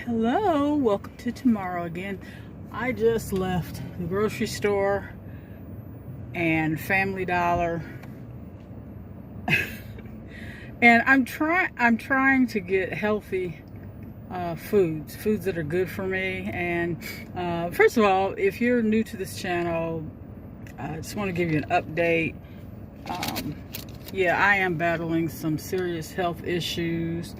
Hello, welcome to tomorrow again. I just left the grocery store and Family Dollar, and I'm trying to get healthy foods that are good for me. And first of all, if you're new to this channel, I just want to give you an update. Yeah, I am battling some serious health issues,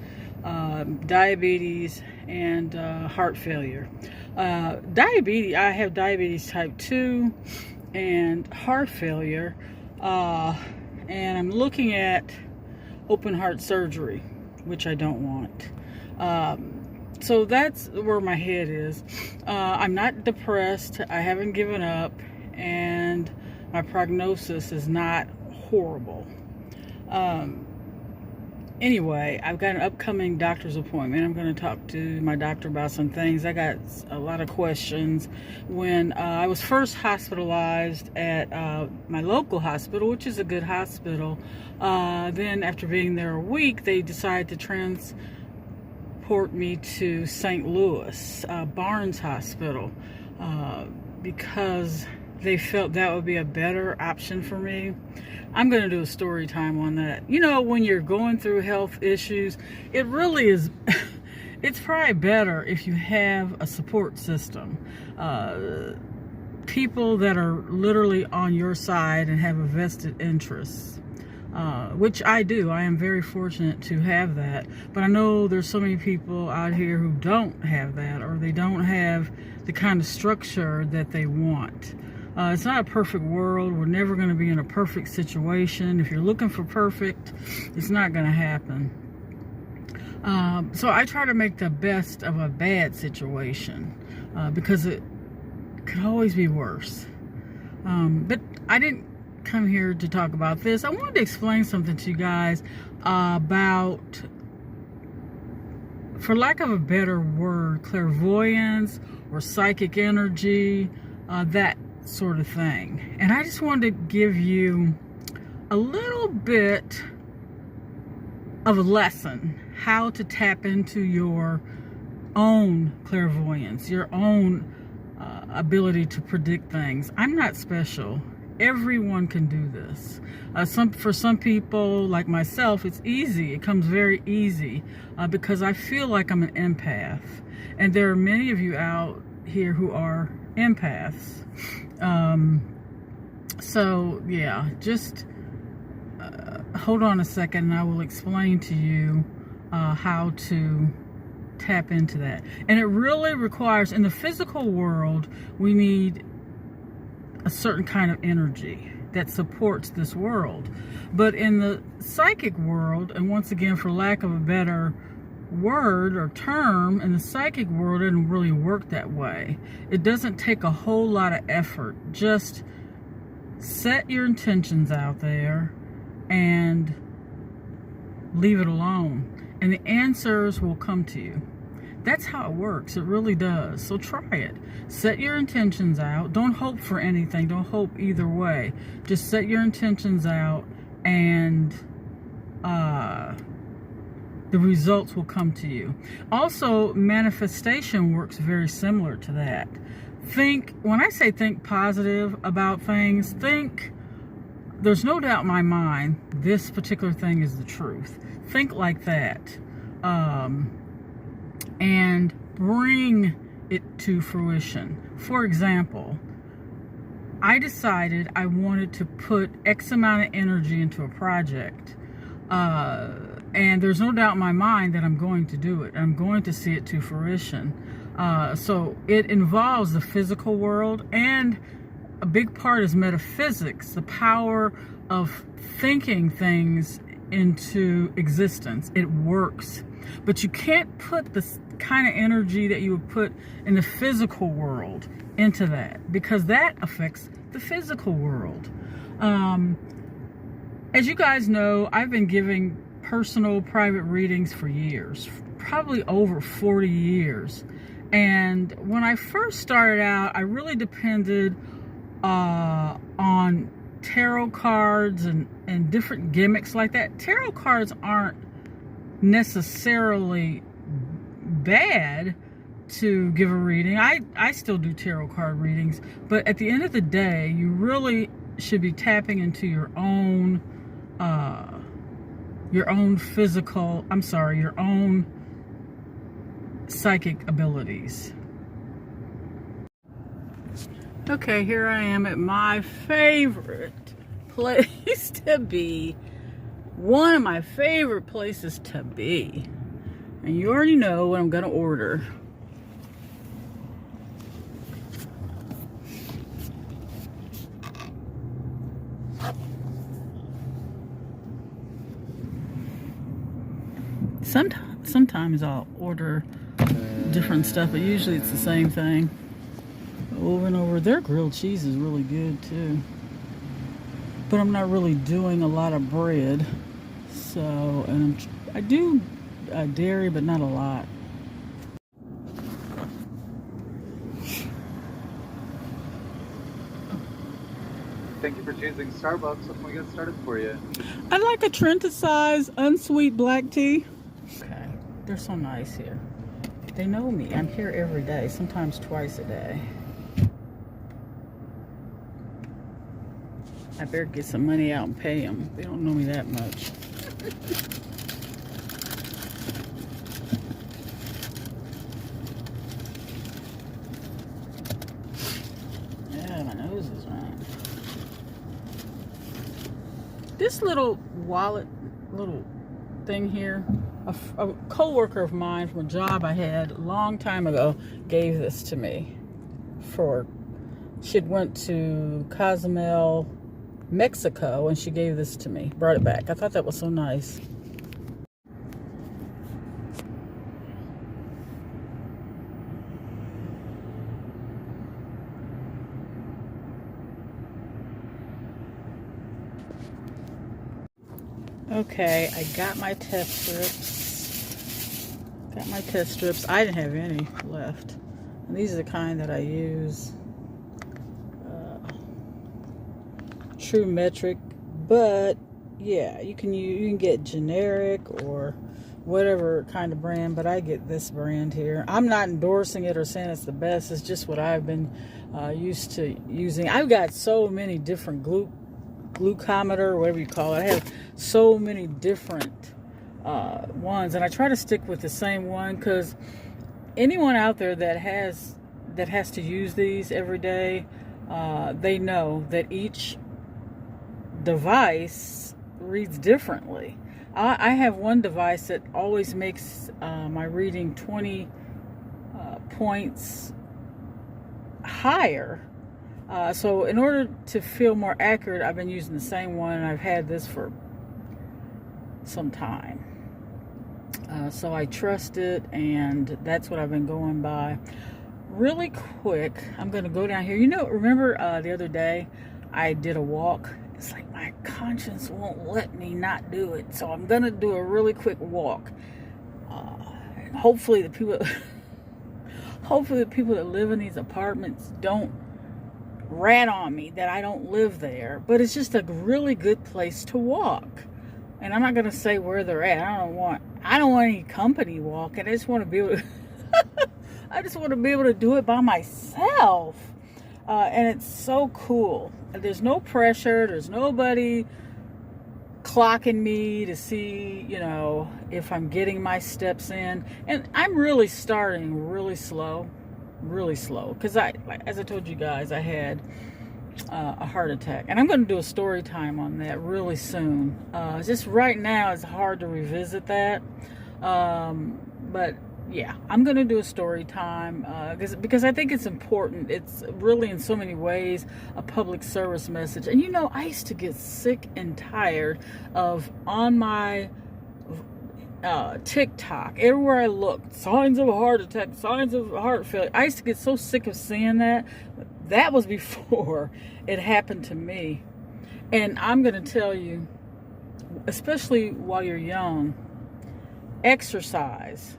diabetes and heart failure. Diabetes, I have diabetes type 2 and heart failure, and I'm looking at open heart surgery, which I don't want. So that's where my head is. I'm not depressed, I haven't given up, and my prognosis is not horrible. Anyway, I've got an upcoming doctor's appointment. I'm going to talk to my doctor about some things. I got a lot of questions. When I was first hospitalized at my local hospital, which is a good hospital, then after being there a week, they decided to transport me to St. Louis, Barnes Hospital, because they felt that would be a better option for me. I'm going to do a story time on that. You know, when you're going through health issues, it really is, it's probably better if you have a support system. People that are literally on your side and have a vested interest, which I do. I am very fortunate to have that. But I know there's so many people out here who don't have that, or they don't have the kind of structure that they want. It's not a perfect world. We're never going to be in a perfect situation. If you're looking for perfect, it's not going to happen. So I try to make the best of a bad situation, because it could always be worse. But I didn't come here to talk about this. I wanted to explain something to you guys about, for lack of a better word, clairvoyance or psychic energy, that sort of thing. And I just wanted to give you a little bit of a lesson how to tap into your own clairvoyance, your own ability to predict things. I'm not special. Everyone can do this. For some people, like myself, it's easy. It comes very easy because I feel like I'm an empath. And there are many of you out here who are empaths. So yeah, just hold on a second and I will explain to you how to tap into that. And it really requires, in the physical world, we need a certain kind of energy that supports this world. But in the psychic world, and once again, for lack of a better word or term, in the psychic world, it doesn't really work that way. It doesn't take a whole lot of effort. Just set your intentions out there and leave it alone, and the answers will come to you. That's how it works. It really does. So try it. Set your intentions out. Don't hope for anything. Don't hope either way. Just set your intentions out, and the results will come to you. Also, manifestation works very similar to that. When I say think positive about things, there's no doubt in my mind this particular thing is the truth. Think like that. And bring it to fruition. For example, I decided I wanted to put X amount of energy into a project. And there's no doubt in my mind that I'm going to do it. I'm going to see it to fruition. So it involves the physical world, and a big part is metaphysics, the power of thinking things into existence. It works. But you can't put the kind of energy that you would put in the physical world into that, because that affects the physical world. As you guys know, I've been giving personal private readings for years, probably over 40 years. And when I first started out, I really depended on tarot cards and different gimmicks like that. Tarot cards aren't necessarily bad. to give a reading. I still do tarot card readings, but at the end of the day, you really should be tapping into your own your own psychic abilities. Okay, here I am at my favorite place to be. One of my favorite places to be. And you already know what I'm going to order. Sometimes I'll order different stuff, but usually it's the same thing. Over and over. Their grilled cheese is really good too. But I'm not really doing a lot of bread. So, and I do dairy, but not a lot. Thank you for choosing Starbucks. What can we get started for you? I'd like a Trenta size unsweet black tea. Okay, they're so nice here. They know me. I'm here every day, sometimes twice a day. I better get some money out and pay them. They don't know me that much. Yeah, my nose is running. This little wallet, little thing here, a co-worker of mine from a job I had a long time ago gave this to me. She'd went to Cozumel, Mexico, and she gave this to me. Brought it back. I thought that was so nice. Okay, I got my test strips. I didn't have any left. And these are the kind that I use. True metric, but yeah, you can get generic or whatever kind of brand, but I get this brand here. I'm not endorsing it or saying it's the best. It's just what I've been used to using. I've got so many different glucometer, whatever you call it. I have so many different ones, and I try to stick with the same one, because anyone out there that has to use these every day, they know that each device reads differently. I have one device that always makes my reading 20 points higher. So in order to feel more accurate, I've been using the same one, and I've had this for some time. So I trust it, and that's what I've been going by. Really quick, I'm going to go down here. Remember the other day I did a walk? It's like my conscience won't let me not do it. So I'm going to do a really quick walk. And hopefully the people that live in these apartments don't rat on me that I don't live there. But it's just a really good place to walk. And I'm not going to say where they're at. I don't want any company walking. I just want to be able to do it by myself. And it's so cool. There's no pressure. There's nobody clocking me to see, if I'm getting my steps in. And I'm really starting really slow. Because as I told you guys, I had a heart attack. And I'm going to do a story time on that really soon. Just right now, it's hard to revisit that. But yeah, I'm going to do a story time because I think it's important. It's really, in so many ways, a public service message. And I used to get sick and tired of, on my TikTok, everywhere I looked, signs of a heart attack, signs of heart failure. I used to get so sick of seeing that. That was before it happened to me. And I'm going to tell you, especially while you're young, exercise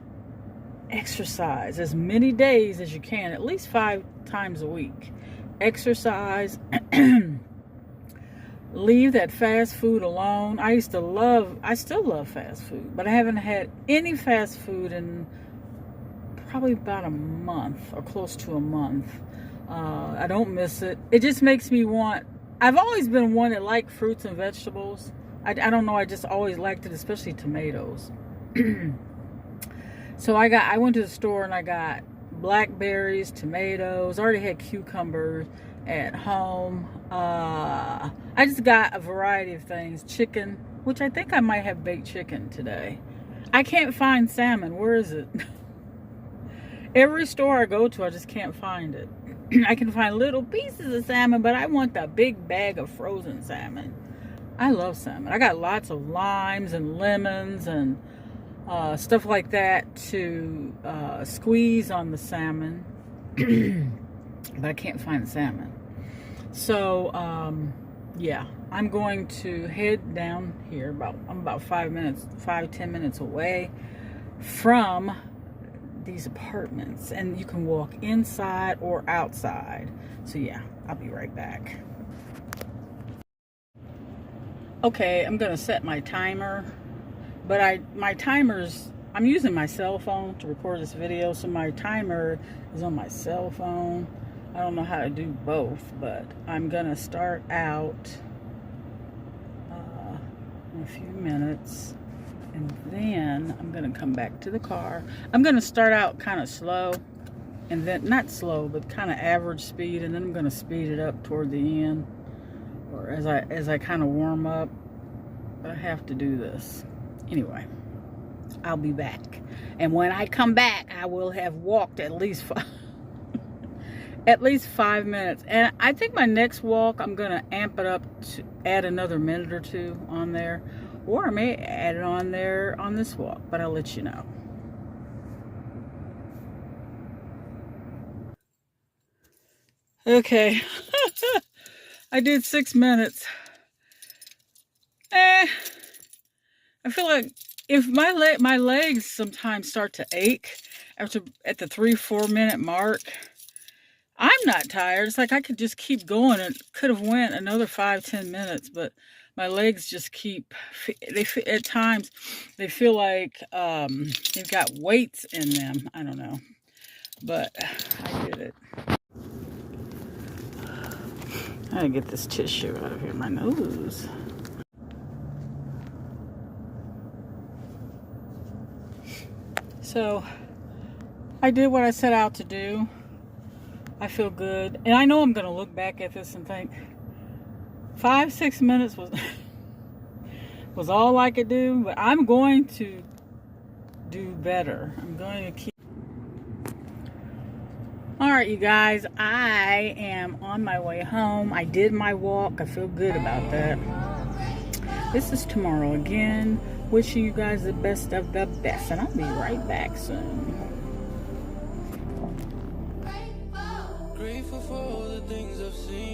as many days as you can, at least 5 times a week. Exercise. Leave that fast food alone. I still love fast food, but I haven't had any fast food in probably about a month or close to a month. I don't miss it. It just makes me want, I've always been one that liked fruits and vegetables. I don't know, I just always liked it, especially tomatoes. So I went to the store and I got blackberries, tomatoes. I already had cucumbers at home. I just got a variety of things. Chicken, which I think I might have baked chicken today. I can't find salmon. Where is it? Every store I go to, I just can't find it. I can find little pieces of salmon, but I want the big bag of frozen salmon. I love salmon. I got lots of limes and lemons and stuff like that to squeeze on the salmon. But I can't find the salmon. So, yeah, I'm going to head down here. I'm about 5-10 minutes away from these apartments, and you can walk inside or outside. So yeah, I'll be right back. Okay, I'm gonna set my timer, but I'm using my cell phone to record this video, so my timer is on my cell phone. I don't know how to do both, but I'm gonna start out in a few minutes, and then I'm gonna come back to the car. I'm gonna start out kind of slow, and then not slow, but kind of average speed, and then I'm gonna speed it up toward the end, or as I kind of warm up. But I have to do this anyway. I'll be back, and when I come back, I will have walked at least 5 minutes. And I think my next walk, I'm gonna amp it up to add another minute or two on there, or I may add it on there on this walk, but I'll let you know. Okay. I did 6 minutes. I feel like if my legs sometimes start to ache at the 3-4 minute mark, I'm not tired. It's like I could just keep going. It could have went another 5-10 minutes, but my legs just at times they feel like they've got weights in them. I don't know, but I did it. I gotta get this tissue out of here, my nose. So I did what I set out to do. I feel good, and I know I'm gonna look back at this and think 5-6 minutes was all I could do, but I'm going to do better. I'm going to keep. All right, you guys, I am on my way home. I did my walk. I feel good about that. This is tomorrow again. Wishing you guys the best of the best, and I'll be right back soon.